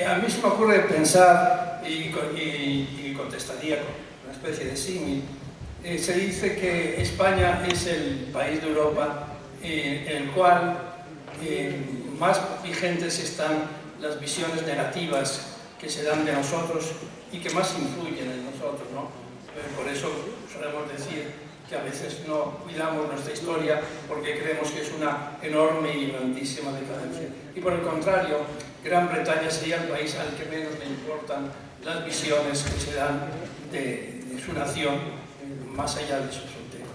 A mí se me ocurre pensar, y contestaría con una especie de símil, se dice que España es el país de Europa en el cual más vigentes están las visiones negativas que se dan de nosotros y que más influyen en nosotros, ¿no? Por eso solemos decir que a veces no cuidamos nuestra historia porque creemos que es una enorme y grandísima decadencia. Y por el contrario, Gran Bretaña sería el país al que menos le importan las visiones que se dan de su nación más allá de sus fronteras.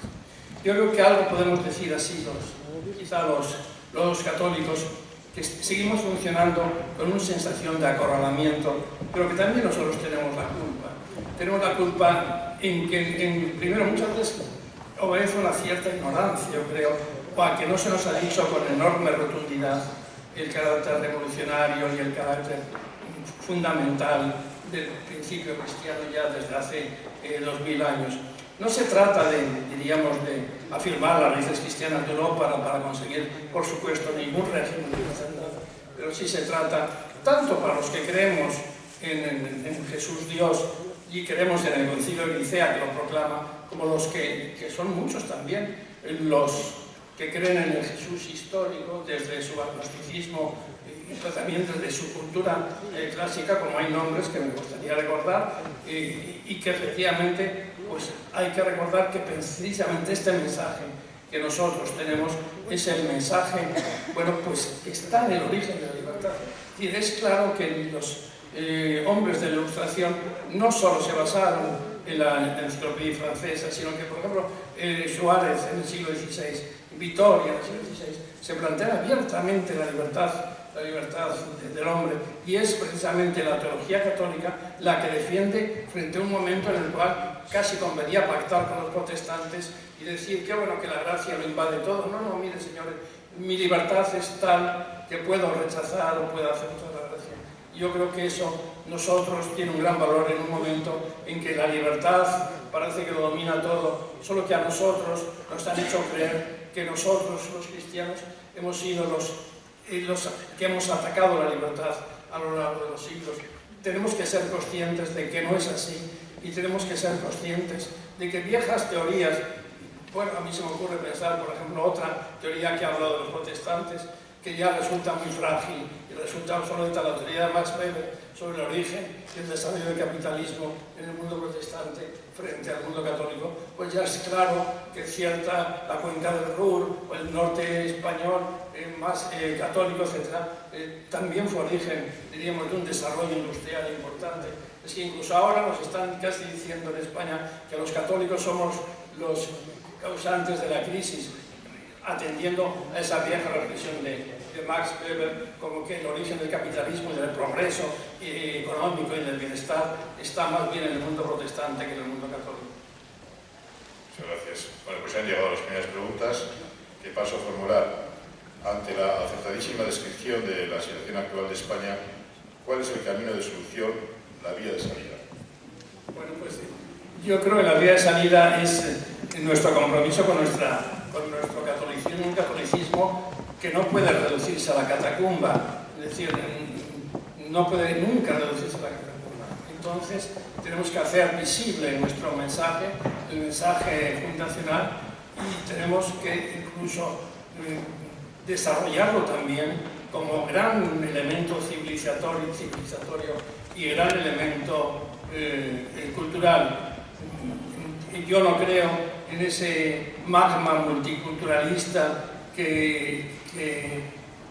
Yo creo que algo podemos decir así, quizá los católicos, que seguimos funcionando con una sensación de acorralamiento, pero que también nosotros tenemos la culpa. Tenemos la culpa en que, primero, muchas veces obedece una cierta ignorancia, yo creo, o a que no se nos ha dicho con enorme rotundidad el carácter revolucionario y el carácter fundamental del principio cristiano ya desde hace 2000 años. No se trata diríamos, de afirmar las raíces cristianas de Europa para conseguir, por supuesto, ningún régimen de cristiandad, pero sí se trata, tanto para los que creemos en Jesús Dios y creemos en el Concilio de Nicea, que lo proclama, como los que son muchos también, los que creen en el Jesús histórico, desde su agnosticismo y también desde su cultura clásica, como hay nombres que me gustaría recordar, y que efectivamente pues, hay que recordar que precisamente este mensaje que nosotros tenemos es el mensaje, bueno, pues que está en el origen de la libertad. Y es claro que los hombres de la Ilustración no solo se basaron en la enciclopedia francesa, sino que, por ejemplo, Suárez en el siglo XVI, Vitoria en el siglo XVI, se plantea abiertamente la libertad del hombre, y es precisamente la teología católica la que defiende frente a un momento en el cual casi convenía pactar con los protestantes y decir que bueno, que la gracia lo invade todo. No, mire señores, mi libertad es tal que puedo rechazar o puedo aceptar la gracia. Yo creo que eso nosotros tiene un gran valor en un momento en que la libertad parece que lo domina todo, solo que a nosotros nos han hecho creer que nosotros, los cristianos, hemos sido los que hemos atacado la libertad a lo largo de los siglos. Tenemos que ser conscientes de que no es así y tenemos que ser conscientes de que viejas teorías, bueno, a mí se me ocurre pensar, por ejemplo, otra teoría que ha hablado de los protestantes, que ya resulta muy frágil y resulta solamente la teoría de Max Weber sobre el origen y el desarrollo del capitalismo en el mundo protestante frente al mundo católico, pues ya es claro que cierta la cuenca del Ruhr o el norte español más católico, etc., también fue origen, diríamos, de un desarrollo industrial importante. Es que incluso ahora nos están casi diciendo en España que los católicos somos los causantes de la crisis, atendiendo a esa vieja reflexión de Max Weber, como que el origen del capitalismo y del progreso económico y del bienestar está más bien en el mundo protestante que en el mundo católico. Muchas gracias. Bueno, pues han llegado las primeras preguntas que paso a formular. Ante la acertadísima descripción de la situación actual de España, ¿cuál es el camino de solución, la vía de salida? Bueno, pues yo creo que la vía de salida es nuestro compromiso con nuestro catolicismo, un catolicismo que no puede reducirse a la catacumba, es decir, no puede nunca reducirse a la catacumba. Entonces, tenemos que hacer visible nuestro mensaje, el mensaje fundacional, y tenemos que incluso desarrollarlo también como gran elemento civilizatorio y gran elemento cultural. Yo no creo en ese magma multiculturalista que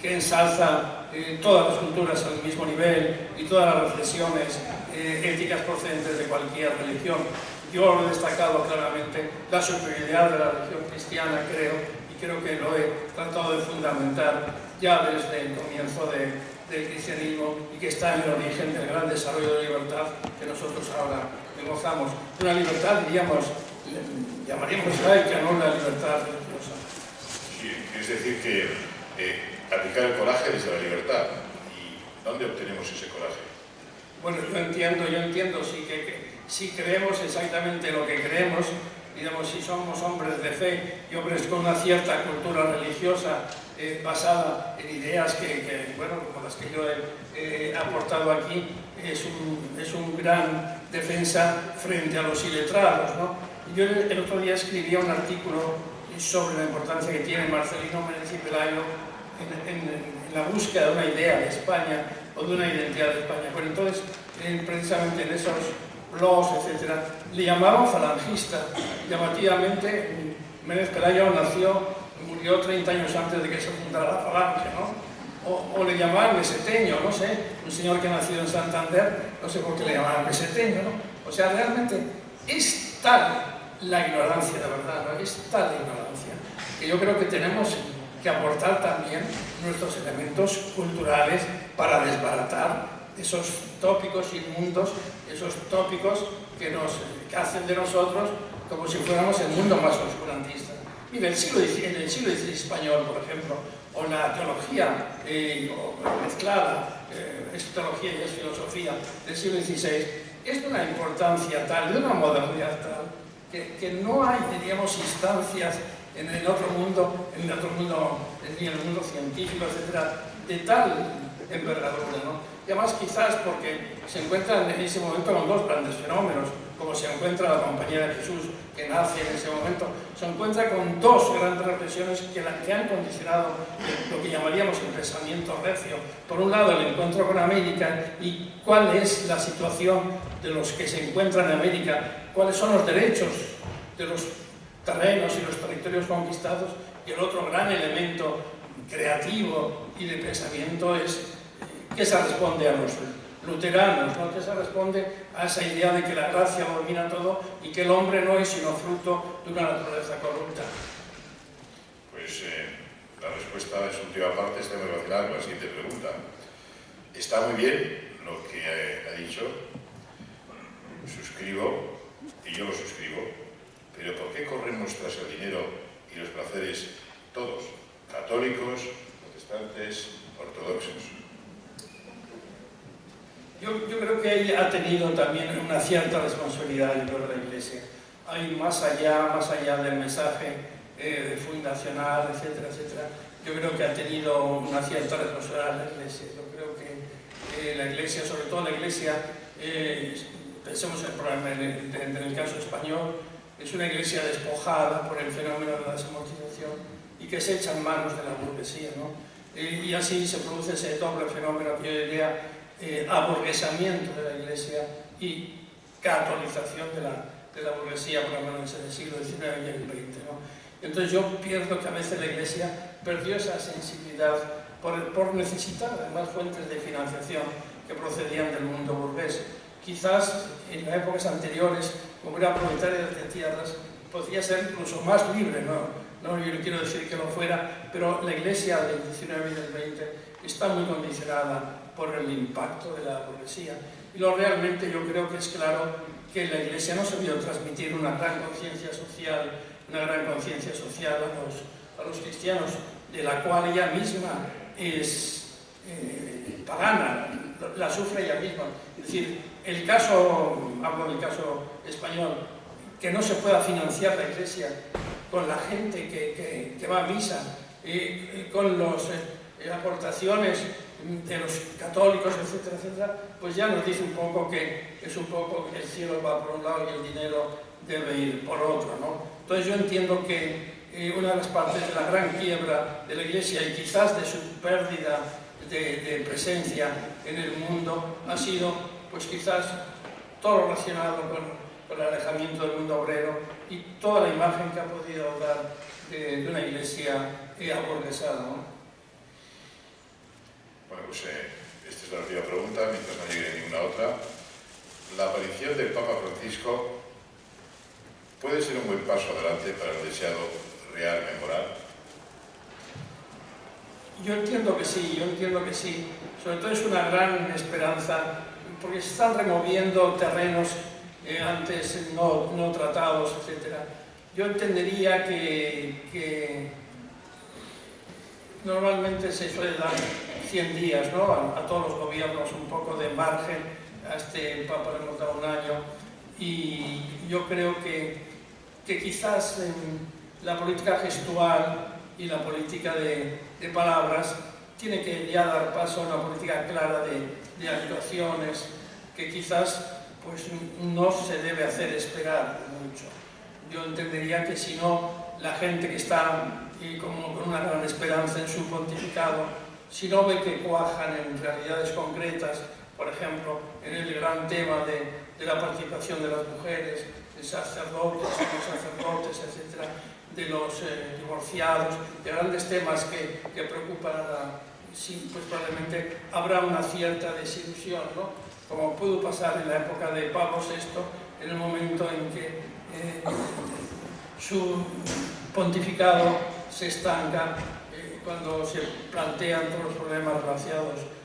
ensalza todas las culturas al mismo nivel y todas las reflexiones éticas procedentes de cualquier religión. Yo he destacado claramente la superioridad de la religión cristiana, creo que lo he tratado de fundamentar ya desde el comienzo del cristianismo y que está en el origen del gran desarrollo de libertad que nosotros ahora gozamos. Una libertad, llamaríamos laica, no una libertad religiosa. Sí, es decir que aplicar el coraje desde la libertad. ¿Y dónde obtenemos ese coraje? Bueno, yo entiendo sí que si creemos exactamente lo que creemos, digamos, si somos hombres de fe y hombres con una cierta cultura religiosa basada en ideas bueno, como las que yo he aportado aquí, es un gran defensa frente a los iletrados, ¿no? Yo el otro día escribía un artículo sobre la importancia que tiene Marcelino Menéndez y Pelayo en la búsqueda de una idea de España o de una identidad de España. Pero entonces, precisamente en esos blogs, etcétera, le llamaban falangista. Llamativamente, Menéndez Pelayo murió 30 años antes de que se fundara la Falange, ¿no? O le llamaban meseteño, no sé, un señor que ha nacido en Santander, no sé por qué le llamaban meseteño, ¿no? O sea, realmente es tal la ignorancia, de verdad, ¿no? Es tal la ignorancia que yo creo que tenemos que aportar también nuestros elementos culturales para desbaratar esos tópicos inmundos, esos tópicos que hacen de nosotros como si fuéramos el mundo más oscurantista. Mira, en el siglo XVI español, por ejemplo, o la teología mezclada, es teología y es filosofía del siglo XVI, es de una importancia tal, de una modernidad tal, que no hay, diríamos, instancias en el otro mundo, ni en el mundo científico, etcétera, de tal envergadura, ¿no? Y además quizás porque se encuentran en ese momento con dos grandes fenómenos, como se encuentra la Compañía de Jesús, que nace en ese momento, se encuentra con dos grandes reflexiones que han condicionado lo que llamaríamos el pensamiento recio. Por un lado, el encuentro con América y cuál es la situación de los que se encuentran en América, cuáles son los derechos de los terrenos y los territorios conquistados, y el otro gran elemento creativo y de pensamiento es que se responde a los luteranos, ¿no? Que se responde a esa idea de que la gracia domina todo y que el hombre no es sino fruto de una naturaleza corrupta. Pues la respuesta en su última parte está muy relacionada con la siguiente pregunta. Está muy bien lo que ha dicho, suscribo, y yo lo suscribo, pero ¿por qué corremos tras el dinero y los placeres todos, católicos, protestantes, ortodoxos? Yo creo que ella ha tenido también una cierta responsabilidad en toda la Iglesia. Hay más allá del mensaje fundacional, etcétera, etcétera. Yo creo que ha tenido una cierta responsabilidad la Iglesia. Yo creo que la Iglesia, sobre todo la Iglesia, pensemos en el caso español, es una Iglesia despojada por el fenómeno de la desamortización y que se echa en manos de la burguesía, ¿no? Y así se produce ese doble fenómeno que yo diría aburguesamiento de la Iglesia y catolización de la burguesía, por lo menos en el siglo XIX y el XX, ¿no? Entonces yo pierdo que a veces la Iglesia perdió esa sensibilidad por necesitar además fuentes de financiación que procedían del mundo burgués. Quizás en las épocas anteriores, como era propietaria de tierras, podría ser incluso más libre, no yo no quiero decir que lo fuera, pero la Iglesia del XIX y del XX está muy condicionada por el impacto de la burguesía. Y realmente yo creo que es claro que la Iglesia no sabido transmitir una gran conciencia social a los cristianos, de la cual ella misma es pagana, la sufre ella misma. Es decir, hablo del caso español, que no se pueda financiar la Iglesia con la gente que va a misa, con las aportaciones de los católicos, etcétera, etcétera, pues ya nos dice un poco que es un poco que el cielo va por un lado y el dinero debe ir por otro, ¿no? Entonces yo entiendo que una de las partes de la gran quiebra de la Iglesia y quizás de su pérdida de presencia en el mundo ha sido, pues quizás, todo relacionado con el alejamiento del mundo obrero y toda la imagen que ha podido dar de una Iglesia aburguesada, ¿no? Bueno, pues esta es la última pregunta, mientras no llegue ninguna otra. La aparición del Papa Francisco puede ser un buen paso adelante para el deseado real memoral. Yo entiendo que sí, sobre todo es una gran esperanza, porque se están removiendo terrenos antes no tratados, etc. Yo entendería que normalmente se suele dar 100 días, ¿no? a todos los gobiernos, un poco de margen. A este Papa le hemos dado un año, y yo creo que que quizás la política gestual y la política de palabras tiene que ya dar paso a una política clara de actuaciones que quizás pues, no se debe hacer esperar mucho. Yo entendería que si no, la gente que está como con una gran esperanza en su pontificado, si no ve que cuajan en realidades concretas, por ejemplo, en el gran tema de la participación de las mujeres, de sacerdotes, no sacerdotes, etc., de los divorciados, de grandes temas que preocupan sí, pues probablemente habrá una cierta desilusión, ¿no? Como pudo pasar en la época de Pablo VI, en el momento en que su pontificado se estanca cuando se plantean todos los problemas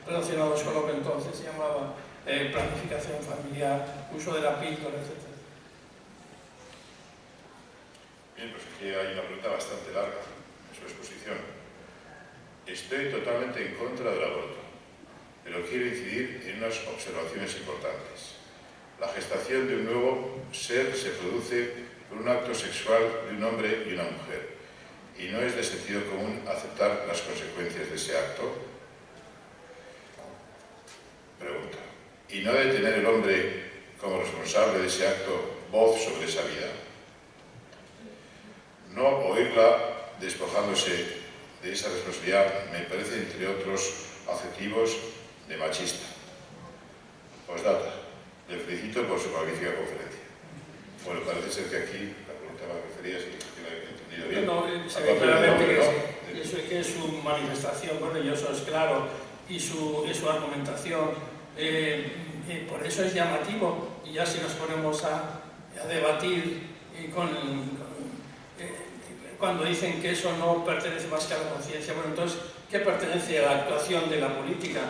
relacionados con lo que entonces se llamaba planificación familiar, uso de la píldora, etc. Bien, pues aquí hay una pregunta bastante larga en su exposición. Estoy totalmente en contra del aborto, pero quiero incidir en unas observaciones importantes. La gestación de un nuevo ser se produce por un acto sexual de un hombre y una mujer, y no es de sentido común aceptar las consecuencias de ese acto. Pregunta. ¿Y no debe tener el hombre como responsable de ese acto voz sobre esa vida? No oírla despojándose de esa responsabilidad me parece, entre otros adjetivos, de machista. Postdata. Le felicito por su magnífica conferencia. Bueno, parece ser que aquí la pregunta me refería, si la he entendido bien. No, se ve claramente que es su manifestación, bueno, y eso es claro, y su argumentación. Por eso es llamativo, y ya si nos ponemos a debatir cuando dicen que eso no pertenece más que a la conciencia, bueno, entonces, ¿qué pertenece a la actuación de la política?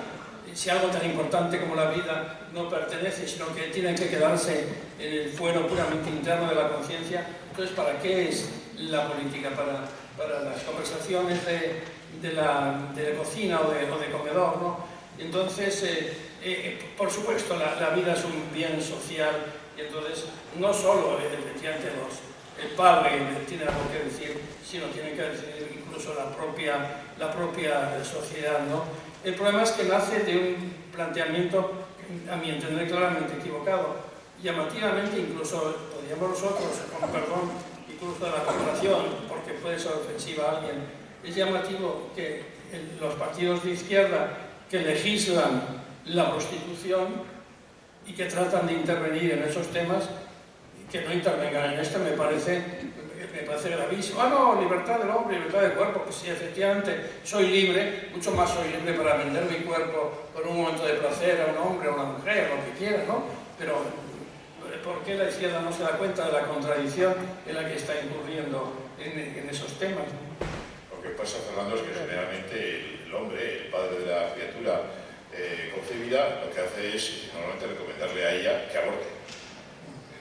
Si algo tan importante como la vida no pertenece, sino que tiene que quedarse en el fuero puramente interno de la conciencia, entonces, ¿para qué es la política? Para las conversaciones de cocina o de comedor, ¿no? Entonces, por supuesto, la vida es un bien social, y entonces no solo efectivamente el padre tiene algo que decir, sino tiene que decir incluso la propia sociedad, ¿no? El problema es que nace de un planteamiento, a mi entender, claramente equivocado. Llamativamente, incluso podríamos nosotros, con perdón, incluso de la comparación, porque puede ser ofensiva a alguien, es llamativo que los partidos de izquierda que legislan la prostitución y que tratan de intervenir en esos temas, que no intervengan en esto me parece gravísimo. Ah, no, libertad del hombre, libertad del cuerpo, pues sí, efectivamente, soy libre, mucho más soy libre para vender mi cuerpo por un momento de placer a un hombre o a una mujer, lo que quiera, ¿no? Pero, ¿por qué la izquierda no se da cuenta de la contradicción en la que está incurriendo en esos temas? Lo que pasa, Fernando, es que generalmente el hombre, el padre de la criatura concebida, lo que hace es normalmente recomendarle a ella que aborte.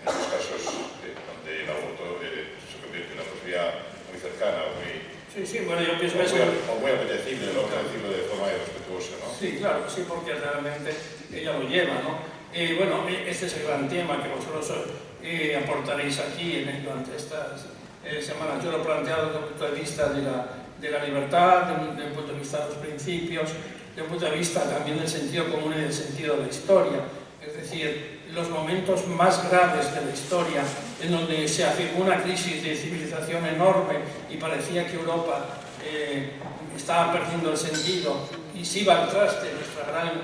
En esos casos donde el aborto se convierte en una posibilidad muy cercana o muy... Sí, bueno, yo pienso o muy apetecible, ¿no? Que decirlo de forma irrespetuosa, ¿no? Sí, claro, sí, porque realmente ella lo lleva, ¿no? Bueno, este es el gran tema que vosotros aportaréis aquí durante estas semanas. Yo lo he planteado desde el punto de vista de la libertad, desde el punto de vista de los principios, desde el punto de vista también del sentido común y del sentido de la historia. Es decir, los momentos más graves de la historia, en donde se afirmó una crisis de civilización enorme y parecía que Europa estaba perdiendo el sentido y se iba al traste nuestra gran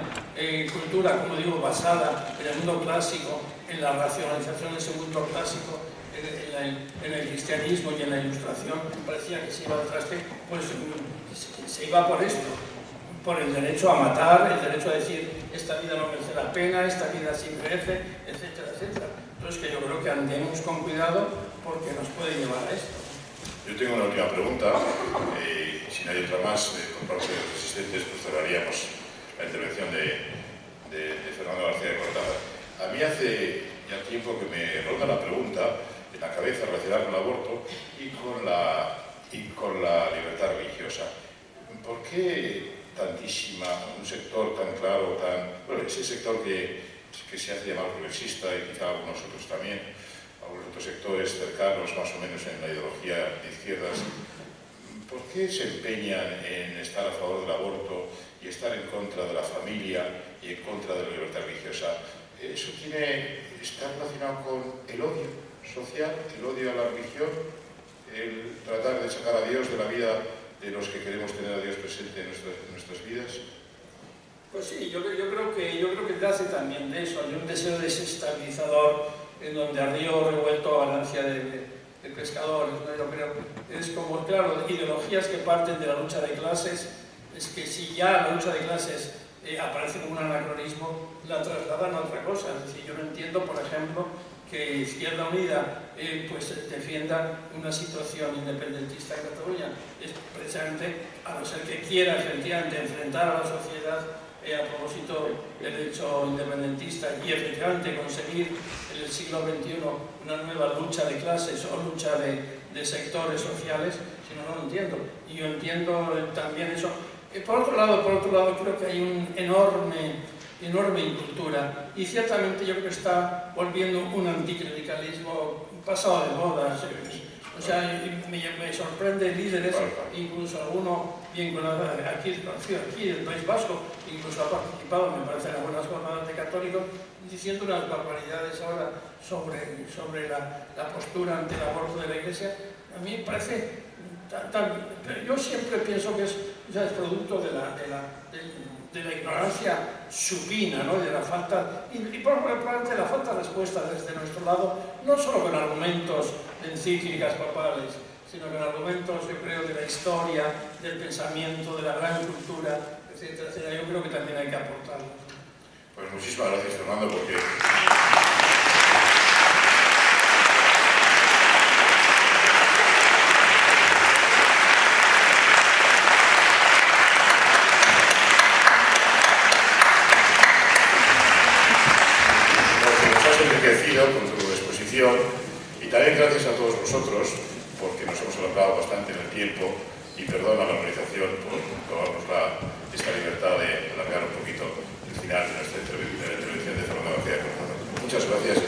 cultura, como digo, basada en el mundo clásico, en la racionalización de ese mundo clásico, en el cristianismo y en la ilustración, parecía que se iba al traste, pues se iba por esto, por el derecho a matar, el derecho a decir esta vida no merece la pena, esta vida sí merece, etcétera, etcétera. Entonces, que yo creo que andemos con cuidado porque nos puede llevar a esto. Yo tengo una última pregunta. Si no hay otra más por parte de los asistentes, pues cerraríamos la intervención de Fernando García de Cortázar. A mí hace ya tiempo que me ronda la pregunta en la cabeza relacionada con el aborto y con la libertad religiosa. ¿Por qué un sector tan claro, bueno, ese sector que se hace llamar progresista y quizá algunos otros también, algunos otros sectores cercanos más o menos en la ideología de izquierdas, ¿por qué se empeñan en estar a favor del aborto y estar en contra de la familia y en contra de la libertad religiosa? ¿Eso está relacionado con el odio social, el odio a la religión, el tratar de sacar a Dios de la vida de los que queremos tener a Dios presente en nuestras vidas? Pues sí, yo creo que nace también de eso, hay un deseo desestabilizador en donde a río revuelto a la ansia de pescadores, ¿no? Yo creo que es como, claro, ideologías que parten de la lucha de clases, es que si ya la lucha de clases aparece como un anacronismo, la trasladan a otra cosa. Es decir, yo no entiendo, por ejemplo, que Izquierda Unida pues defienda una situación independentista en Cataluña. Es precisamente, a no ser que quiera efectivamente enfrentar a la sociedad a propósito del hecho independentista y efectivamente conseguir en el siglo XXI una nueva lucha de clases o lucha de sectores sociales, si no, no lo entiendo. Y yo entiendo también eso. Por otro lado, creo que hay un enorme incultura y ciertamente yo creo que está volviendo un anticlericalismo pasado de moda. O sea, me sorprende líderes, incluso alguno vinculado aquí del País Vasco, incluso ha participado, me parece, en algunas jornadas de católicos, diciendo unas barbaridades ahora sobre la postura ante el aborto de la Iglesia. A mí me parece yo siempre pienso que es producto de la ignorancia supina, ¿no? De la falta, y probablemente de la falta de respuesta desde nuestro lado, no solo con argumentos de encíclicas papales, sino con argumentos, yo creo, de la historia, del pensamiento, de la gran cultura, etcétera, etcétera. Yo creo que también hay que aportarlo. Pues muchísimas gracias, Fernando, porque... con tu exposición, y también gracias a todos vosotros porque nos hemos alargado bastante en el tiempo, y perdona a la organización por tomarnos esta libertad de alargar un poquito el final de nuestra intervención de Fernando García Cortázar. Muchas gracias.